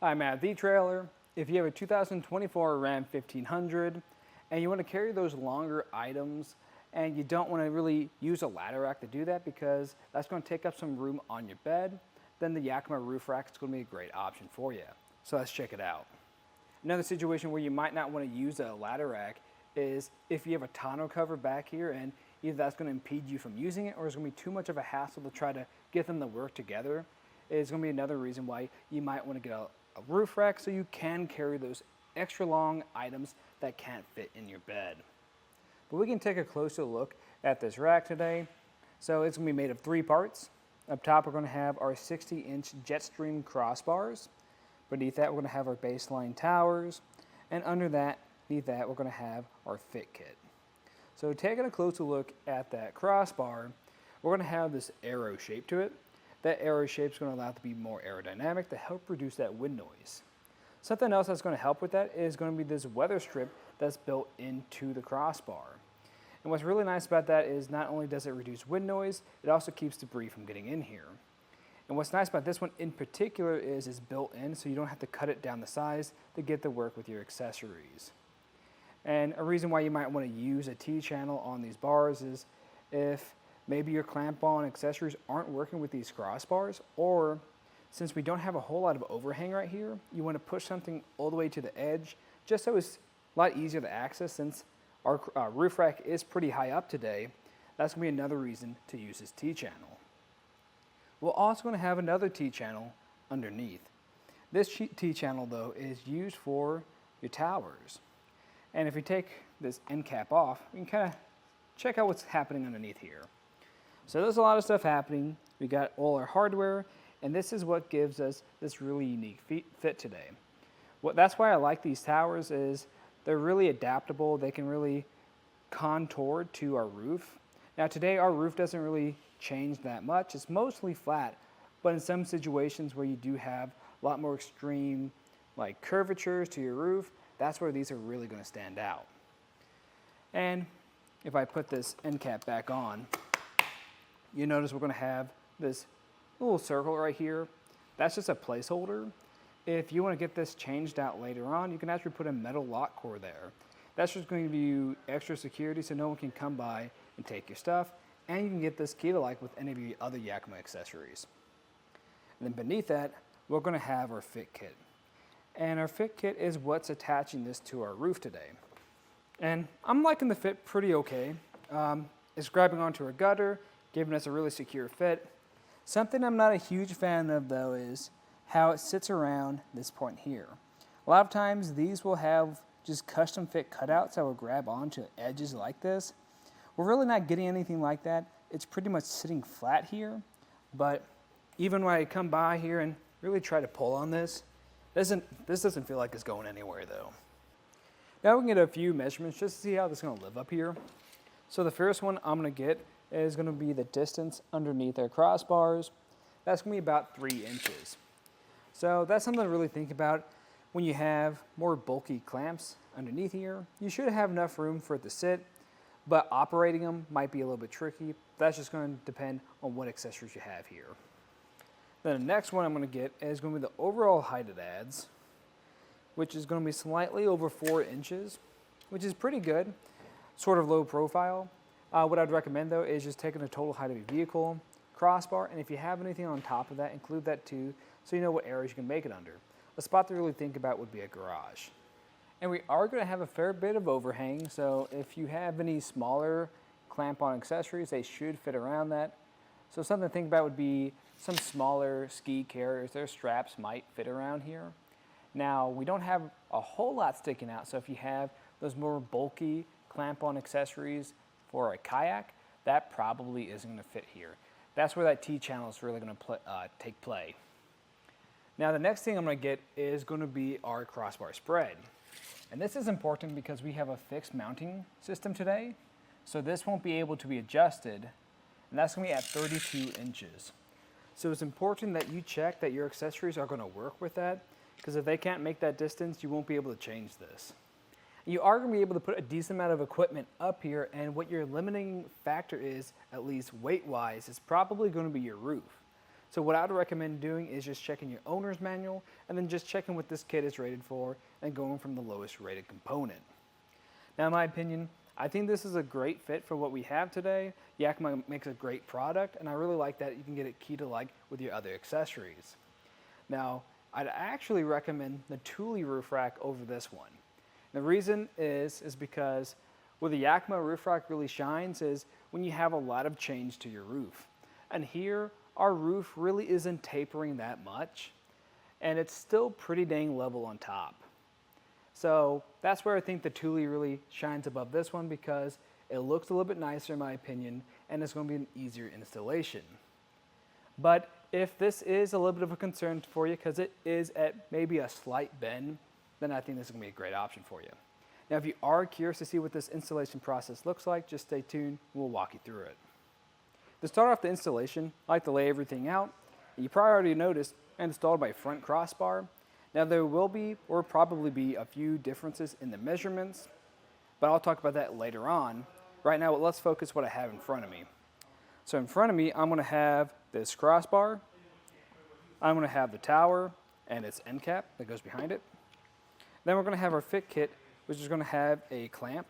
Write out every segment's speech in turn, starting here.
I'm at the trailer. If you have a 2024 Ram 1500 and you want to carry those longer items and you don't want to really use a ladder rack to do that because that's going to take up some room on your bed, then the Yakima Roof Rack is going to be a great option for you. So let's check it out. Another situation where you might not want to use a ladder rack is if you have a tonneau cover back here and either that's going to impede you from using it or it's going to be too much of a hassle to try to get them to work together. It's going to be another reason why you might want to get a roof rack so you can carry those extra long items that can't fit in your bed. But we can take a closer look at this rack today. So it's going to be made of 3 parts. Up top we're going to have our 60-inch JetStream Crossbars. Beneath that we're going to have our baseline towers. And underneath that we're going to have our fit kit. So taking a closer look at that crossbar, we're going to have this arrow shape to it. That arrow shape is going to allow it to be more aerodynamic to help reduce that wind noise. Something else that's going to help with that is going to be this weather strip that's built into the crossbar. And what's really nice about that is not only does it reduce wind noise, it also keeps debris from getting in here. And what's nice about this one in particular is it's built in so you don't have to cut it down the size to get to work with your accessories. And a reason why you might want to use a T-channel on these bars is if maybe your clamp-on accessories aren't working with these crossbars, or since we don't have a whole lot of overhang right here, you want to push something all the way to the edge just so it's a lot easier to access. Since our roof rack is pretty high up today, that's going to be another reason to use this T-channel. We're also going to have another T-channel underneath. This T-channel though is used for your towers. And if we take this end cap off, we can kind of check out what's happening underneath here. So there's a lot of stuff happening. We got all our hardware, and this is what gives us this really unique fit today. That's why I like these towers is they're really adaptable. They can really contour to our roof. Now today our roof doesn't really change that much. It's mostly flat, but in some situations where you do have a lot more extreme like curvatures to your roof, that's where these are really going to stand out. And if I put this end cap back on, you notice we're going to have this little circle right here. That's just a placeholder. If you want to get this changed out later on, you can actually put a metal lock core there. That's just going to give you extra security so no one can come by and take your stuff. And you can get this key to like with any of your other Yakima accessories. And then beneath that, we're going to have our fit kit. And our fit kit is what's attaching this to our roof today. And I'm liking the fit pretty okay. It's grabbing onto our gutter, giving us a really secure fit. Something I'm not a huge fan of though is how it sits around this point here. A lot of times these will have just custom fit cutouts that will grab onto edges like this. We're really not getting anything like that. It's pretty much sitting flat here, but even when I come by here and really try to pull on this, this doesn't feel like it's going anywhere though. Now we can get a few measurements just to see how this is going to live up here. So the first one I'm going to get is going to be the distance underneath our crossbars. That's going to be about 3 inches. So that's something to really think about when you have more bulky clamps underneath here. You should have enough room for it to sit, but operating them might be a little bit tricky. That's just going to depend on what accessories you have here. Then the next one I'm going to get is going to be the overall height it adds, which is going to be slightly over 4 inches, which is pretty good, sort of low profile. What I'd recommend though is just taking the total height of your vehicle, crossbar, and if you have anything on top of that, include that too, so you know what areas you can make it under. A spot to really think about would be a garage. And we are going to have a fair bit of overhang, so if you have any smaller clamp-on accessories, they should fit around that. So something to think about would be some smaller ski carriers. Their straps might fit around here. Now, we don't have a whole lot sticking out, so if you have those more bulky clamp-on accessories for a kayak, that probably isn't going to fit here. That's where that T-channel is really going to take play. Now, the next thing I'm going to get is going to be our crossbar spread. And this is important because we have a fixed mounting system today, so this won't be able to be adjusted, and that's going to be at 32 inches. So it's important that you check that your accessories are going to work with that, because if they can't make that distance, you won't be able to change this. You are going to be able to put a decent amount of equipment up here, and what your limiting factor is, at least weight-wise, is probably going to be your roof. So what I'd recommend doing is just checking your owner's manual and then just checking what this kit is rated for and going from the lowest rated component. Now, in my opinion, I think this is a great fit for what we have today. Yakima makes a great product, and I really like that you can get it key to like with your other accessories. Now, I'd actually recommend the Thule Roof Rack over this one. The reason is because where the Yakima Roof Rack really shines is when you have a lot of change to your roof. And here, our roof really isn't tapering that much, and it's still pretty dang level on top. So that's where I think the Thule really shines above this one, because it looks a little bit nicer in my opinion, and it's going to be an easier installation. But if this is a little bit of a concern for you because it is at maybe a slight bend, then I think this is going to be a great option for you. Now, if you are curious to see what this installation process looks like, just stay tuned. We'll walk you through it. To start off the installation, I like to lay everything out. You probably already noticed I installed my front crossbar. Now, there will be, or probably be, a few differences in the measurements, but I'll talk about that later on. Right now, let's focus what I have in front of me. So in front of me, I'm going to have this crossbar. I'm going to have the tower and its end cap that goes behind it. Then we're going to have our fit kit, which is going to have a clamp,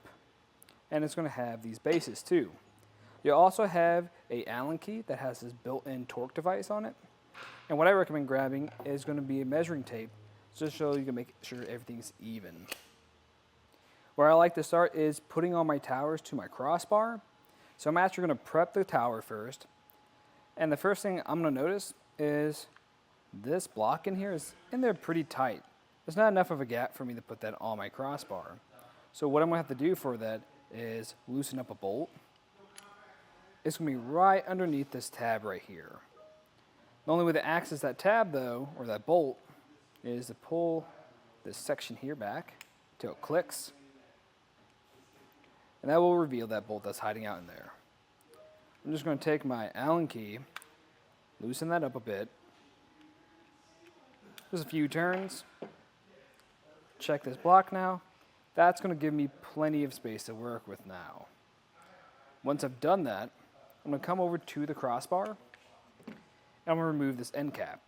and it's going to have these bases too. You'll also have a Allen key that has this built-in torque device on it. And what I recommend grabbing is going to be a measuring tape, just so you can make sure everything's even. Where I like to start is putting on my towers to my crossbar. So I'm actually going to prep the tower first. And the first thing I'm going to notice is this block in here is in there pretty tight. There's not enough of a gap for me to put that on my crossbar. So what I'm going to have to do for that is loosen up a bolt. It's going to be right underneath this tab right here. The only way to access that tab though, or that bolt, is to pull this section here back till it clicks. And that will reveal that bolt that's hiding out in there. I'm just going to take my Allen key, loosen that up a bit. Just a few turns. Check this block now. That's going to give me plenty of space to work with now. Once I've done that, I'm going to come over to the crossbar and I'm going to remove this end cap.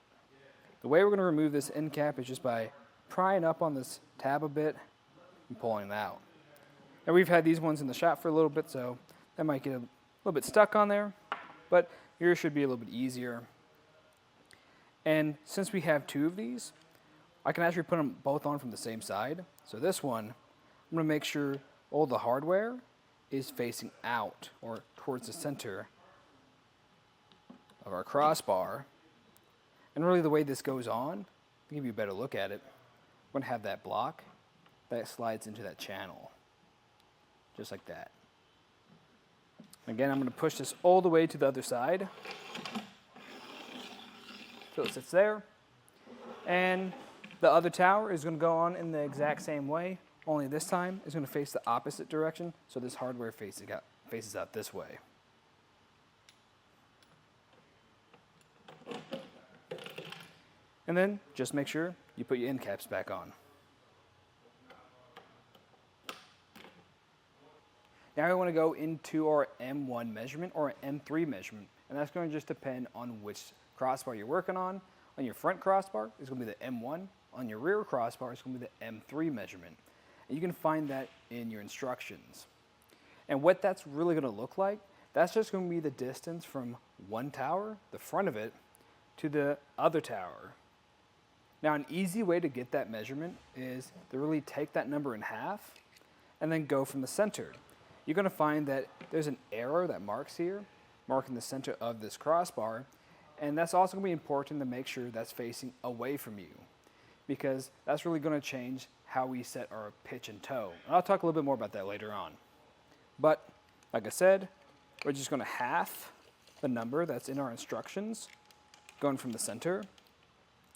The way we're going to remove this end cap is just by prying up on this tab a bit and pulling it out. Now, we've had these ones in the shop for a little bit, so that might get a little bit stuck on there, but yours should be a little bit easier. And since we have two of these, I can actually put them both on from the same side. So this one, I'm going to make sure all the hardware is facing out or towards the center of our crossbar. And really the way this goes on, to give you a better look at it, we're going to have that block that slides into that channel, just like that. Again, I'm going to push this all the way to the other side so it sits there. And the other tower is going to go on in the exact same way, only this time it's going to face the opposite direction, so this hardware faces out this way. And then just make sure you put your end caps back on. Now we want to go into our M1 measurement or M3 measurement, and that's going to just depend on which crossbar you're working on. On your front crossbar, it's going to be the M1. On your rear crossbar, it's going to be the M3 measurement. And you can find that in your instructions. And what that's really going to look like, that's just going to be the distance from one tower, the front of it, to the other tower. Now, an easy way to get that measurement is to really take that number in half and then go from the center. You're going to find that there's an arrow that marks here, marking the center of this crossbar, and that's also going to be important to make sure that's facing away from you, because that's really going to change how we set our pitch and toe. And I'll talk a little bit more about that later on. But like I said, we're just going to half the number that's in our instructions, going from the center.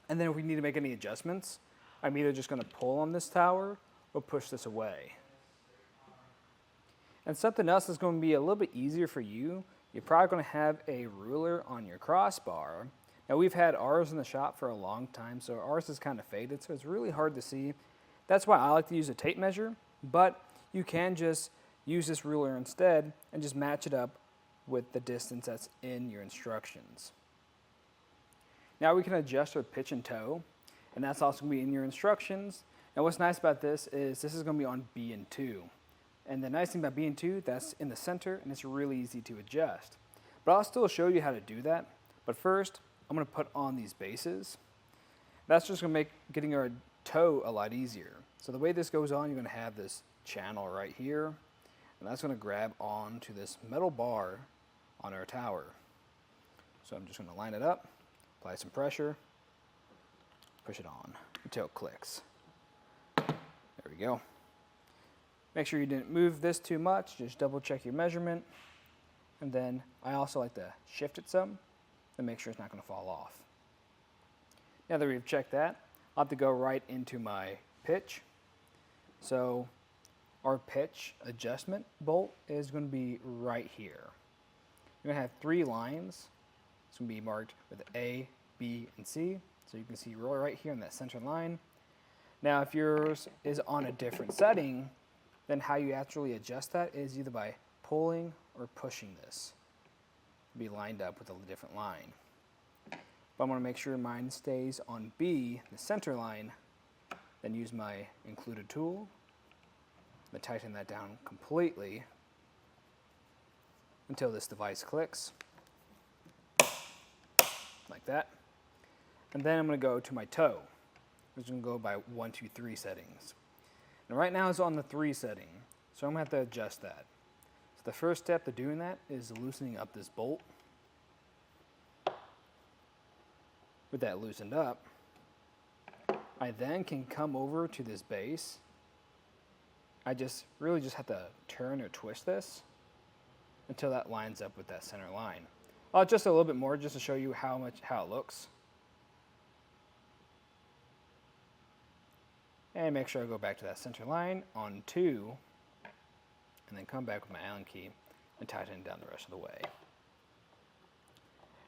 And then if we need to make any adjustments, I'm either just going to pull on this tower or push this away. And something else that's going to be a little bit easier for you, you're probably going to have a ruler on your crossbar. Now, we've had ours in the shop for a long time, so ours is kind of faded, so it's really hard to see. That's why I like to use a tape measure, but you can just use this ruler instead and just match it up with the distance that's in your instructions. Now we can adjust our pitch and toe, and that's also going to be in your instructions. And what's nice about this is going to be on B and 2. And the nice thing about B and 2, that's in the center, and it's really easy to adjust. But I'll still show you how to do that. But first, I'm going to put on these bases. That's just going to make getting our toe a lot easier. So the way this goes on, you're going to have this channel right here, and that's going to grab onto this metal bar on our tower. So I'm just going to line it up, apply some pressure, push it on until it clicks. There we go. Make sure you didn't move this too much, just double check your measurement. And then I also like to shift it some and make sure it's not going to fall off. Now that we've checked that, I'll have to go right into my pitch. So our pitch adjustment bolt is going to be right here. You're going to have 3 lines. It's going to be marked with A, B, and C. So you can see right here on that center line. Now if yours is on a different setting, then how you actually adjust that is either by pulling or pushing this. Be lined up with a different line. But I'm going to make sure mine stays on B, the center line, then use my included tool to tighten that down completely until this device clicks, like that. And then I'm going to go to my toe, which is going to go by 1, 2, 3 settings. And right now it's on the 3 setting, so I'm going to have to adjust that. So the first step to doing that is loosening up this bolt. With that loosened up, I then can come over to this base. I really just have to turn or twist this until that lines up with that center line. I'll adjust a little bit more just to show you how it looks. And make sure I go back to that center line on 2, and then come back with my Allen key and tighten it down the rest of the way.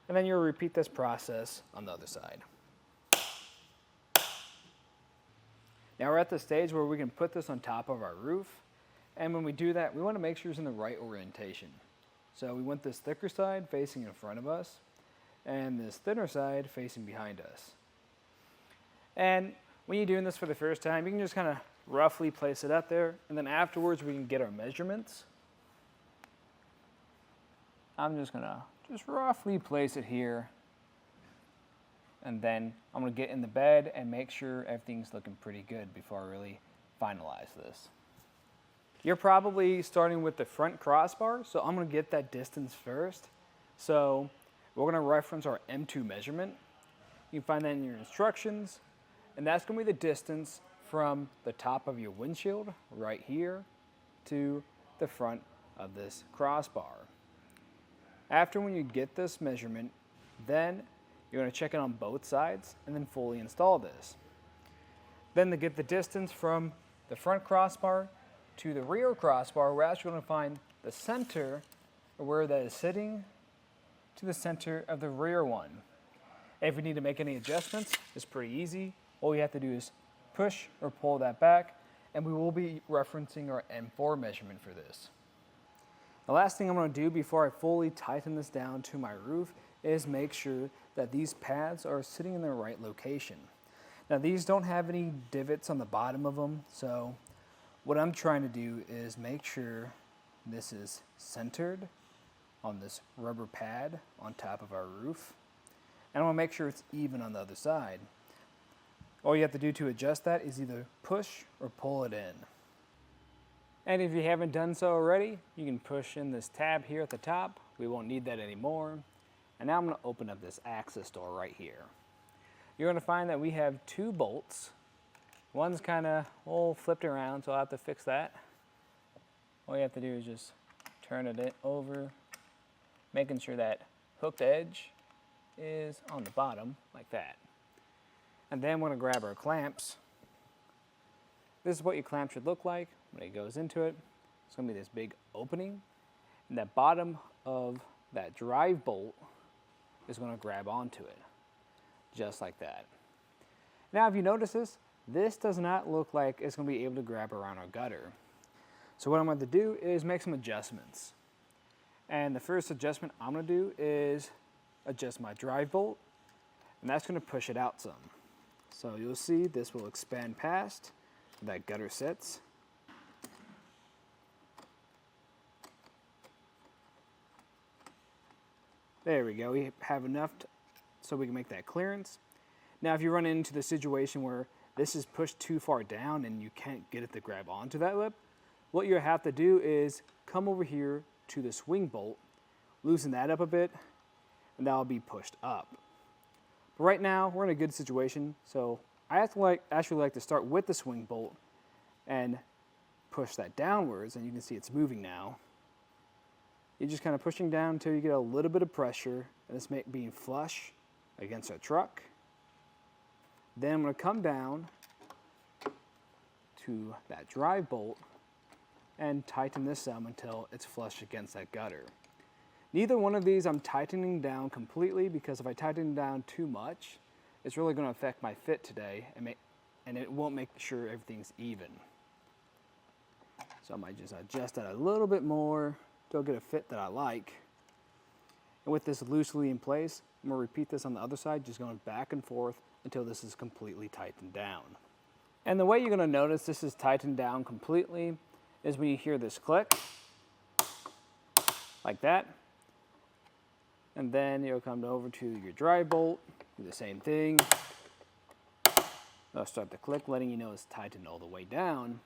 And then you'll repeat this process on the other side. Now we're at the stage where we can put this on top of our roof. And when we do that, we want to make sure it's in the right orientation. So we want this thicker side facing in front of us, and this thinner side facing behind us. And when you're doing this for the first time, you can just kind of roughly place it up there, and then afterwards we can get our measurements. I'm just going to roughly place it here, and then I'm going to get in the bed and make sure everything's looking pretty good before I really finalize this. You're probably starting with the front crossbar, so I'm going to get that distance first. So we're going to reference our M2 measurement. You can find that in your instructions, and that's going to be the distance from the top of your windshield right here to the front of this crossbar. After when you get this measurement, then you're going to check it on both sides and then fully install this. Then to get the distance from the front crossbar to the rear crossbar, we're actually going to find the center of where that is sitting to the center of the rear one. If we need to make any adjustments, it's pretty easy. All you have to do is push or pull that back, and we will be referencing our M4 measurement for this. The last thing I'm going to do before I fully tighten this down to my roof is make sure that these pads are sitting in the right location. Now these don't have any divots on the bottom of them, so what I'm trying to do is make sure this is centered on this rubber pad on top of our roof. And I want to make sure it's even on the other side. All you have to do to adjust that is either push or pull it in. And if you haven't done so already, you can push in this tab here at the top. We won't need that anymore. And now I'm going to open up this access door right here. You're going to find that we have 2 bolts. One's kind of flipped around, so I'll have to fix that. All you have to do is just turn it over, making sure that hooked edge is on the bottom, like that. And then we're going to grab our clamps. This is what your clamp should look like when it goes into it. It's going to be this big opening, and that bottom of that drive bolt is going to grab onto it, just like that. Now if you notice this does not look like it's going to be able to grab around our gutter. So what I'm going to do is make some adjustments. And the first adjustment I'm going to do is adjust my drive bolt, and that's going to push it out some. So you'll see this will expand past where that gutter sits. There we go, we have enough so we can make that clearance. Now if you run into the situation where this is pushed too far down and you can't get it to grab onto that lip, what you have to do is come over here to the swing bolt, loosen that up a bit, and that'll be pushed up. But right now we're in a good situation, so I have to actually like to start with the swing bolt and push that downwards, and you can see it's moving now. You're just kind of pushing down until you get a little bit of pressure, and it's being flush against our truck. Then I'm going to come down to that drive bolt and tighten this some until it's flush against that gutter. Neither one of these I'm tightening down completely, because if I tighten down too much, it's really going to affect my fit today, and it won't make sure everything's even. So I might just adjust that a little bit more till I get a fit that I like. And with this loosely in place, I'm going to repeat this on the other side, just going back and forth until this is completely tightened down. And the way you're going to notice this is tightened down completely is when you hear this click, like that. And then you'll come over to your drive bolt, do the same thing. It'll start to click, letting you know it's tightened all the way down.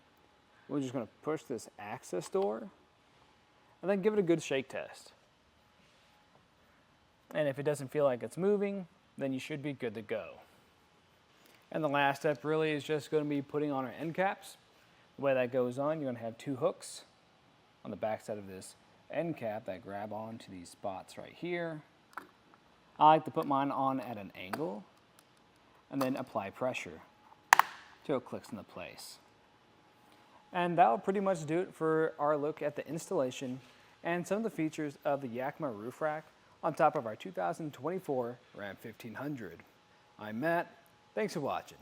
We're just going to push this access door and then give it a good shake test. And if it doesn't feel like it's moving, then you should be good to go. And the last step really is just going to be putting on our end caps. The way that goes on, you're going to have two hooks on the back side of this end cap that grab onto these spots right here. I like to put mine on at an angle and then apply pressure till it clicks into place. And that'll pretty much do it for our look at the installation and some of the features of the Yakima Roof Rack on top of our 2024 Ram 1500. I'm Matt. Thanks for watching.